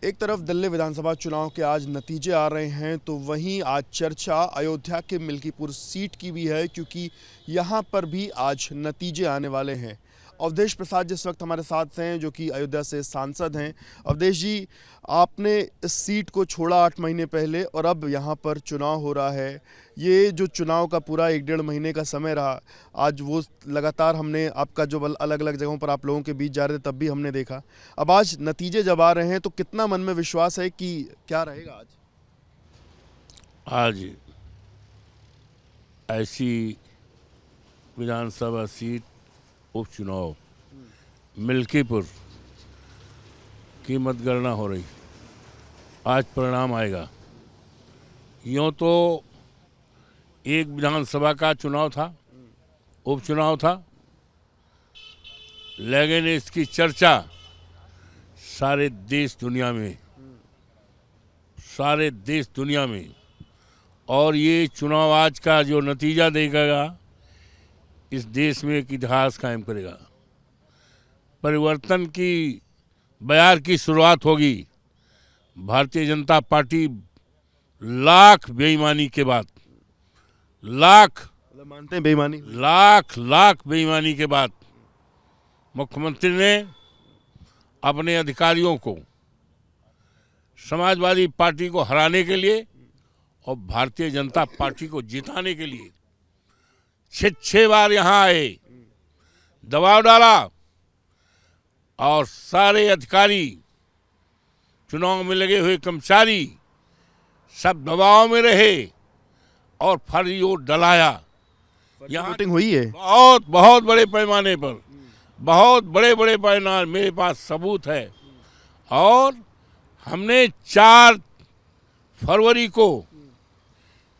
एक तरफ दिल्ली विधानसभा चुनाव के आज नतीजे आ रहे हैं तो वहीं आज चर्चा अयोध्या के मिल्कीपुर सीट की भी है, क्योंकि यहां पर भी आज नतीजे आने वाले हैं। अवधेश प्रसाद जिस वक्त हमारे साथ हैं, जो कि अयोध्या से सांसद हैं। अवधेश जी, आपने इस सीट को छोड़ा 8 महीने पहले और अब यहां पर चुनाव हो रहा है। ये जो चुनाव का पूरा 1-1.5 महीने का समय रहा, आज वो लगातार हमने आपका जो अलग अलग जगहों पर आप लोगों के बीच जा रहे थे तब भी हमने देखा। अब आज नतीजे जब आ रहे हैं तो कितना मन में विश्वास है कि क्या रहेगा आज? आज ऐसी विधानसभा सीट उपचुनाव मिल्कीपुर की मतगणना हो रही, आज परिणाम आएगा। यूँ तो एक विधानसभा का चुनाव था, उपचुनाव था, लेकिन इसकी चर्चा सारे देश दुनिया में और ये चुनाव आज का जो नतीजा देगा इस देश में एक इतिहास कायम करेगा। परिवर्तन की बयार की शुरुआत होगी। भारतीय जनता पार्टी लाख बेईमानी के बाद, मानते हैं बेईमानी, लाख बेईमानी के बाद मुख्यमंत्री ने अपने अधिकारियों को समाजवादी पार्टी को हराने के लिए और भारतीय जनता पार्टी को जिताने के लिए 6 बार यहाँ आए, दबाव डाला और सारे अधिकारी, चुनाव में लगे हुए कर्मचारी सब दबाव में रहे और फर्जी वोट डलाया। यहाँ वोटिंग हुई है बहुत बड़े पैमाने पर, बहुत बड़े पैमाने, मेरे पास सबूत है। और हमने 4 फरवरी को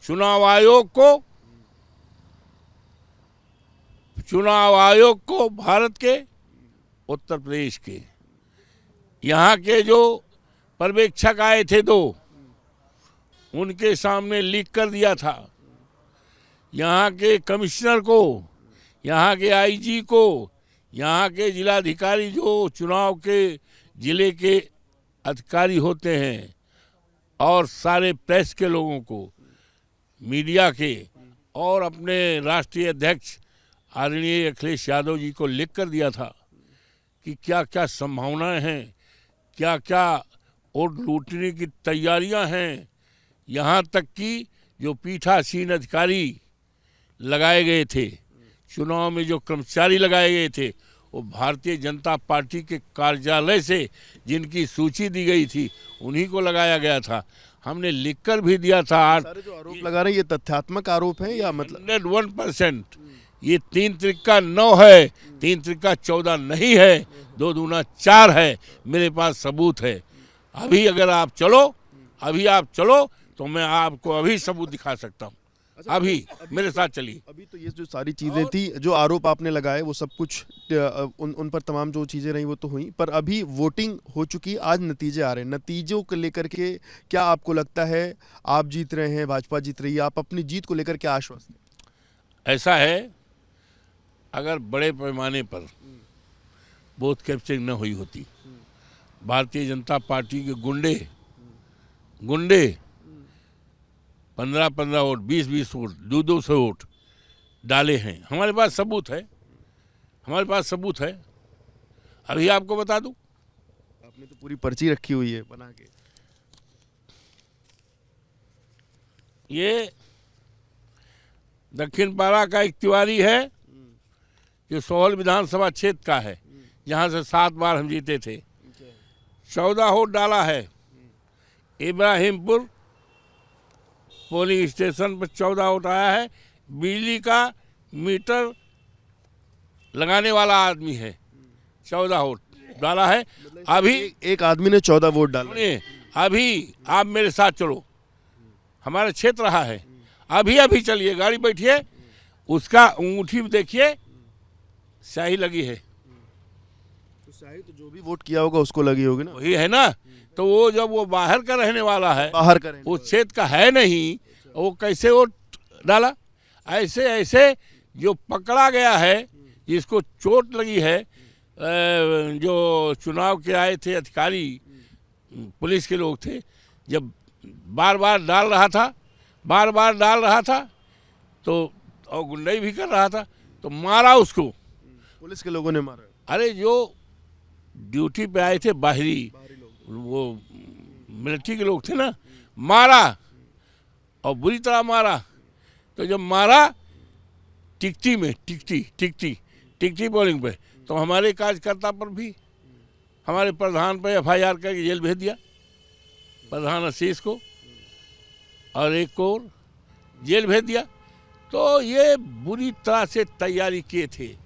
चुनाव आयोग को भारत के, उत्तर प्रदेश के, यहाँ के जो पर्यवेक्षक आए थे 2, उनके सामने लीक कर दिया था। यहाँ के कमिश्नर को, यहाँ के आईजी को, यहाँ के जिलाधिकारी, जो चुनाव के जिले के अधिकारी होते हैं, और सारे प्रेस के लोगों को, मीडिया के, और अपने राष्ट्रीय अध्यक्ष आदरणीय अखिलेश यादव जी को लिख कर दिया था कि क्या क्या संभावनाएं हैं, क्या क्या वोट लूटने की तैयारियां हैं। यहाँ तक कि जो पीठासीन अधिकारी लगाए गए थे, चुनाव में जो कर्मचारी लगाए गए थे, वो भारतीय जनता पार्टी के कार्यालय से जिनकी सूची दी गई थी उन्हीं को लगाया गया था। हमने लिखकर भी दिया था। सारे जो आरोप लगा रहे हैं ये तथ्यात्मक आरोप है या मतलब 101%? ये 3 त्रिका 9 है, 3 त्रिका 14 नहीं है, 2 दूना 4 है। मेरे पास सबूत है। अभी अगर आप चलो तो मैं आपको अभी सबूत दिखा सकता हूँ। अभी मेरे साथ चलिए। अभी तो ये जो सारी चीजें थी, जो आरोप आपने लगाए, वो सब कुछ उन पर तमाम जो चीजें रही वो तो हुई, पर अभी वोटिंग हो चुकी, आज नतीजे आ रहे हैं। नतीजों को लेकर के क्या आपको लगता है? आप जीत रहे हैं, भाजपा जीत रही है, आप अपनी जीत को लेकर क्या आश्वस्त हैं? ऐसा है, अगर बड़े पैमाने पर बूथ कैप्चरिंग न हुई होती, भारतीय जनता पार्टी के गुंडे 15-15 वोट, 20-20 वोट, 200 वोट डाले हैं। हमारे पास सबूत है। अभी आपको बता दूं, आपने तो पूरी पर्ची रखी हुई है बना के। ये दक्षिण पारा का एक तिवारी है जो सोहल विधानसभा क्षेत्र का है, जहां से 7 बार हम जीते थे। 14 वोट डाला है। इब्राहिमपुर पोलिंग स्टेशन पर 14 वोट आया है। बिजली का मीटर लगाने वाला आदमी है, 14 वोट डाला है। अभी एक आदमी ने 14 वोट डाले। अभी आप मेरे साथ चलो, हमारा क्षेत्र रहा है। अभी चलिए, गाड़ी बैठिए, उसका अंगूठी देखिए, स्याही लगी है। तो स्याही तो जो भी वोट किया होगा उसको लगी होगी ना। वही है ना। तो वो जब वो बाहर का रहने वाला है, उस क्षेत्र का है नहीं, वो कैसे वोट डाला? ऐसे जो पकड़ा गया है, जिसको चोट लगी है, जो चुनाव के आए थे अधिकारी, पुलिस के लोग थे, जब बार बार डाल रहा था तो और गुंडाई भी कर रहा था तो मारा उसको। पुलिस के लोगों ने मारा? अरे जो ड्यूटी पे आए थे बाहरी वो मिलिट्री के लोग थे ना, मारा और बुरी तरह मारा। तो जब मारा टिकटी बॉलिंग पे, तो हमारे कार्यकर्ता पर भी, हमारे प्रधान पर FIR करके जेल भेज दिया, प्रधान आशीष को, और एक को और जेल भेज दिया। तो ये बुरी तरह से तैयारी किए थे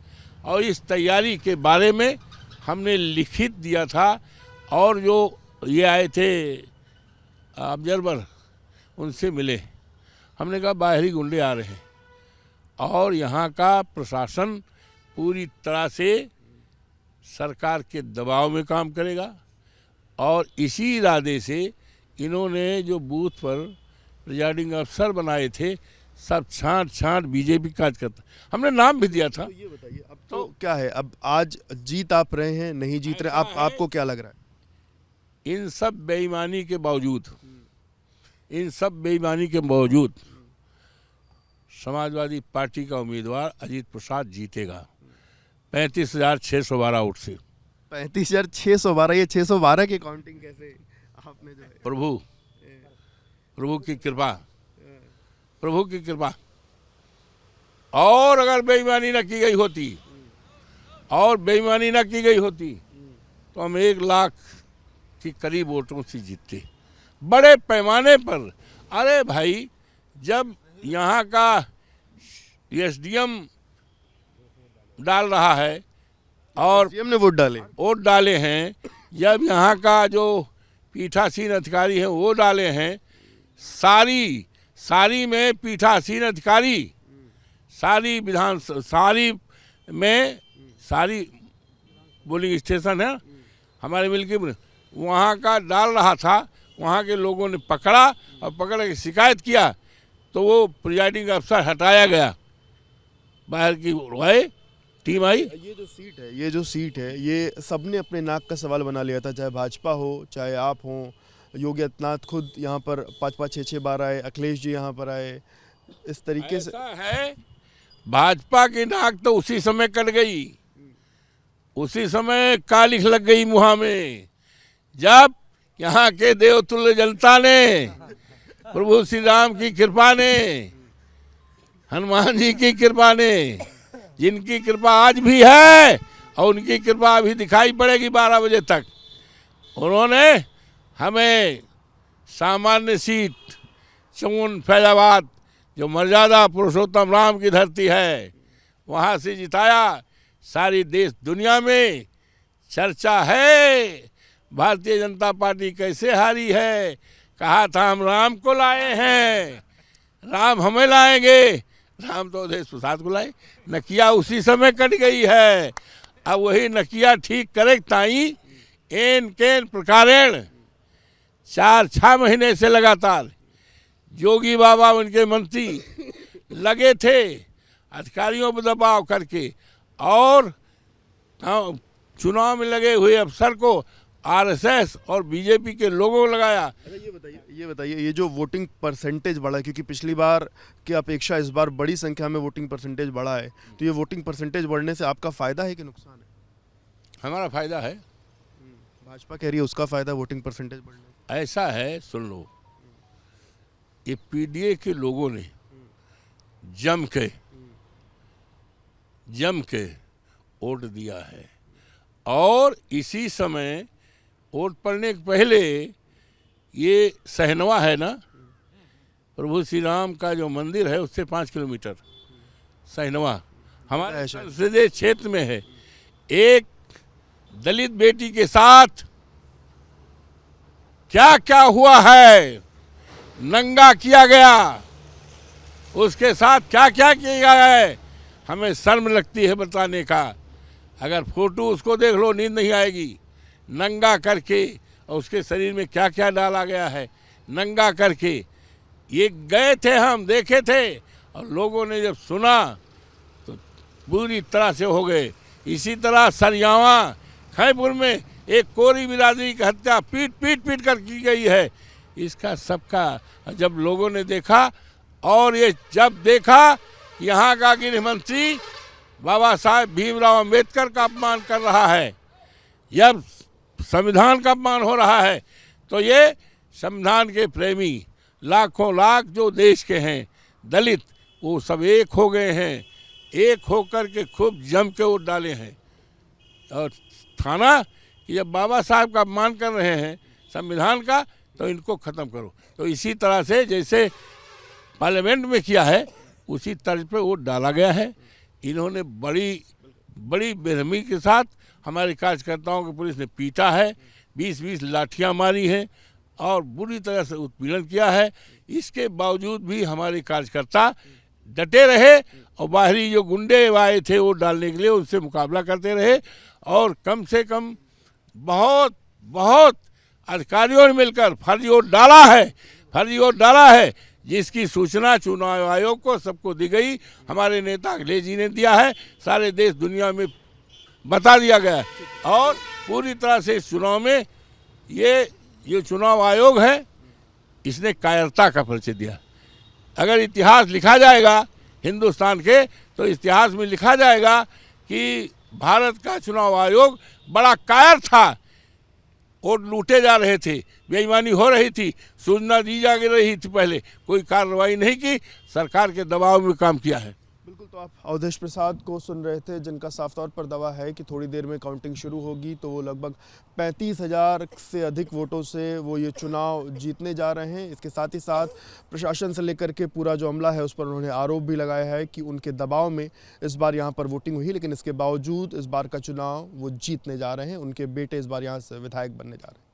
और इस तैयारी के बारे में हमने लिखित दिया था। और जो ये आए थे ऑब्जर्वर, उनसे मिले, हमने कहा बाहरी गुंडे आ रहे हैं और यहाँ का प्रशासन पूरी तरह से सरकार के दबाव में काम करेगा। और इसी इरादे से इन्होंने जो बूथ पर प्रिजाइडिंग अफसर बनाए थे सब छांट बीजेपी कार्यकर्ता, हमने नाम भी दिया था। तो ये बताइए अब तो क्या है, अब आज जीत आप रहे हैं, नहीं जीत रहे, आपको क्या लग रहा है? इन सब बेईमानी के बावजूद समाजवादी पार्टी का उम्मीदवार अजीत प्रसाद जीतेगा 35,612 वोट से। 35,612? ये 612 की काउंटिंग कैसे आपने जो है? प्रभु की कृपा। और अगर बेईमानी न की गई होती तो हम 1 लाख के करीब वोटों से जीतते, बड़े पैमाने पर। अरे भाई, जब यहाँ का SDM डाल रहा है और SDM ने वोट डाले हैं, जब यहाँ का जो पीठासीन अधिकारी हैं वो डाले हैं, सारी में पीठासीन अधिकारी, सारी पोलिंग स्टेशन है हमारे मिल के, वहाँ का डाल रहा था। वहाँ के लोगों ने पकड़ा और पकड़ के शिकायत किया तो वो प्रिजाइडिंग अफसर हटाया गया, बाहर की टीम आई। ये जो सीट है ये सबने अपने नाक का सवाल बना लिया था, चाहे भाजपा हो चाहे आप हो। योगी आदित्यनाथ खुद यहाँ पर 5-5, 6-6 बार आए, अखिलेश जी यहाँ पर आए, इस तरीके से है। भाजपा की नाक तो उसी समय कट गई, उसी समय कालिख लग गई मुँह में, जब यहाँ के देवतुल्य जनता ने, प्रभु श्री राम की कृपा ने, हनुमान जी की कृपा ने, जिनकी कृपा आज भी है और उनकी कृपा अभी दिखाई पड़ेगी 12 बजे तक, उन्होंने हमें सामान्य सीट चौन फैजाबाद, जो मर्यादा पुरुषोत्तम राम की धरती है, वहाँ से जिताया। सारी देश दुनिया में चर्चा है भारतीय जनता पार्टी कैसे हारी है। कहा था हम राम को लाए हैं, राम हमें लाएंगे, राम तो देश प्रसाद को लाए। नकिया उसी समय कट गई है, अब वही नकिया ठीक करे ताई एन केन प्रकारेण 4-6 महीने से लगातार योगी बाबा उनके मंत्री लगे थे अधिकारियों पर दबाव करके, और चुनाव में लगे हुए अफसर को RSS और बीजेपी के लोगों को लगाया। ये बताइए ये जो वोटिंग परसेंटेज बढ़ा है, क्योंकि पिछली बार की अपेक्षा इस बार बड़ी संख्या में वोटिंग परसेंटेज बढ़ा है, तो ये वोटिंग परसेंटेज बढ़ने से आपका फायदा है कि नुकसान है? हमारा फायदा है। भाजपा कह रही है उसका फायदा वोटिंग परसेंटेज बढ़ने। ऐसा है, सुन लो, ये PDA के लोगों ने जम के वोट दिया है, और इसी समय वोट पड़ने के पहले ये सहनवा है ना, प्रभु श्री राम का जो मंदिर है उससे 5 किलोमीटर सहनवा हमारे संसदीय क्षेत्र में है। एक दलित बेटी के साथ क्या क्या हुआ है, नंगा किया गया, उसके साथ क्या क्या किया गया है, हमें शर्म लगती है बताने का। अगर फोटो उसको देख लो नींद नहीं आएगी, नंगा करके, और उसके शरीर में क्या क्या डाला गया है नंगा करके। ये गए थे, हम देखे थे, और लोगों ने जब सुना तो पूरी तरह से हो गए। इसी तरह सरियावा खैपुर में एक कोरी बिरादरी की हत्या पीट पीट कर की गई है। इसका सबका जब लोगों ने देखा और ये जब देखा यहाँ का गृह मंत्री बाबा साहेब भीमराव अंबेडकर का अपमान कर रहा है, जब संविधान का अपमान हो रहा है, तो ये संविधान के प्रेमी लाखों लाख जो देश के हैं दलित, वो सब एक हो गए हैं। एक होकर के खूब जम के वोट डाले हैं और थाना कि जब बाबा साहब का अपमान कर रहे हैं संविधान का, तो इनको ख़त्म करो। तो इसी तरह से जैसे पार्लियामेंट में किया है उसी तर्ज पे वोट डाला गया है। इन्होंने बड़ी बेरहमी के साथ हमारे कार्यकर्ताओं को पुलिस ने पीटा है, 20-20 लाठियां मारी हैं और बुरी तरह से उत्पीड़न किया है। इसके बावजूद भी हमारे कार्यकर्ता डटे रहे और बाहरी जो गुंडे आए थे वोट डालने के लिए उनसे मुकाबला करते रहे और कम से कम बहुत अधिकारियों ने मिलकर फर्जी वोट डाला है, जिसकी सूचना चुनाव आयोग को सबको दी गई। हमारे नेता अखिलेश जी ने दिया है, सारे देश दुनिया में बता दिया गया है और पूरी तरह से इस चुनाव में ये चुनाव आयोग है, इसने कायरता का परिचय दिया। अगर इतिहास लिखा जाएगा हिंदुस्तान के, तो इतिहास में लिखा जाएगा कि भारत का चुनाव आयोग बड़ा कायर था। वोट लूटे जा रहे थे, बेईमानी हो रही थी, सूचना दी जा रही थी, पहले कोई कार्रवाई नहीं की, सरकार के दबाव में काम किया है। बिल्कुल, तो आप अवधेश प्रसाद को सुन रहे थे, जिनका साफ तौर पर दावा है कि थोड़ी देर में काउंटिंग शुरू होगी तो वो लगभग 35,000 से अधिक वोटों से वो ये चुनाव जीतने जा रहे हैं। इसके साथ ही साथ प्रशासन से लेकर के पूरा जो अमला है उस पर उन्होंने आरोप भी लगाया है कि उनके दबाव में इस बार यहाँ पर वोटिंग हुई, लेकिन इसके बावजूद इस बार का चुनाव वो जीतने जा रहे हैं। उनके बेटे इस बार यहाँ से विधायक बनने जा रहे हैं।